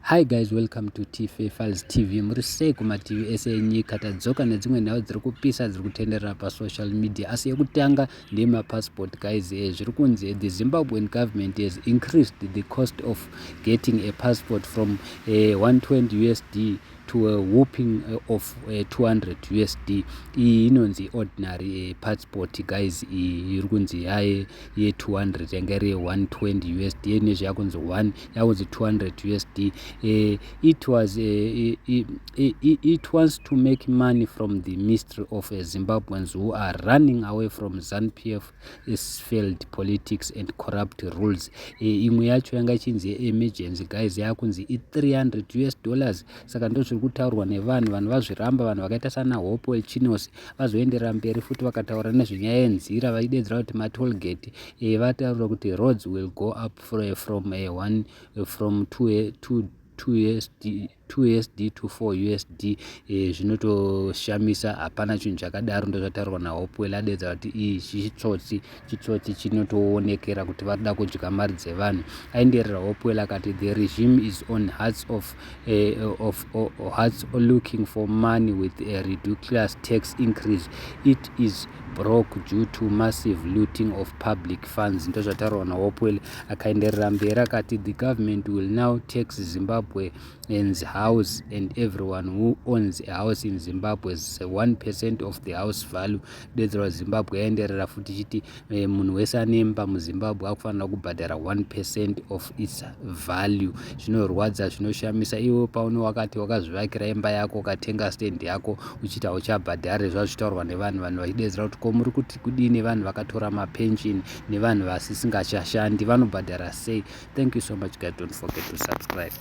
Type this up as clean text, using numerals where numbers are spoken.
Hi guys, welcome to TFA Files TV. Muri sei kuma TV ese enyika tadzoka nedzimwe nhau dziri kupisa dziri kutenderera pasocial media. Asi yekutanga ndema passport guys. Zviri kunzi the Zimbabwean government has increased the cost of getting a passport from 120 USD to a whooping of 200 USD. Inonzi ordinary passport guys. Iri kunzi ye 200 yangere 120 USD. Nezvi yakunzi 1 yakunzi 200 USD. It wants to make money from the mystery of Zimbabweans who are running away from Zanupf's failed politics and corrupt rules. Imwe yacho yanga chinzi emergency guys yakunzi $300 US. Saka ndo zviri kutaurwa nevanhu vazviramba, vanhu vakaita sana Hope Chinos vazoendera mberi futi vakataura nezvenyaya yenzira vaidedzera kuti matollgate vataura kuti roads will go up from 2 USD to 4 USD. Zvinotoshamisa, hapana chinhu chakadaro. Ndo zvataurwa naHope adedza kuti chitsotsi chinotoonekera kuti varida kudya mari dzevanhu. Aenderera Hope akati the regime is on hearts looking for money with a ridiculous tax increase. It is broke due to massive looting of public funds. Ndo zvataurwa naHope akaenderera mberi akati the government will now tax Zimbabweans house and everyone who owns a house in Zimbabwe is 1% of the house value. Dedzera Zimbabwe yaenderera futi chiti munhu wese anemba muZimbabwe akufanira kubhadhara 1% of its value. Zvinorwadza, zvinoshamisa. Iwe pauno wakati wakazvivakira imba yako ukatenga stand yako uchita uchabhadhare, zvazvitaurwa nevanhu vachidedzera kuti komuri kuti kudini vanhu vakatora mapension nevanhu vasisingachashandi vanobhadhara sei. Thank you so much guys, don't forget to subscribe.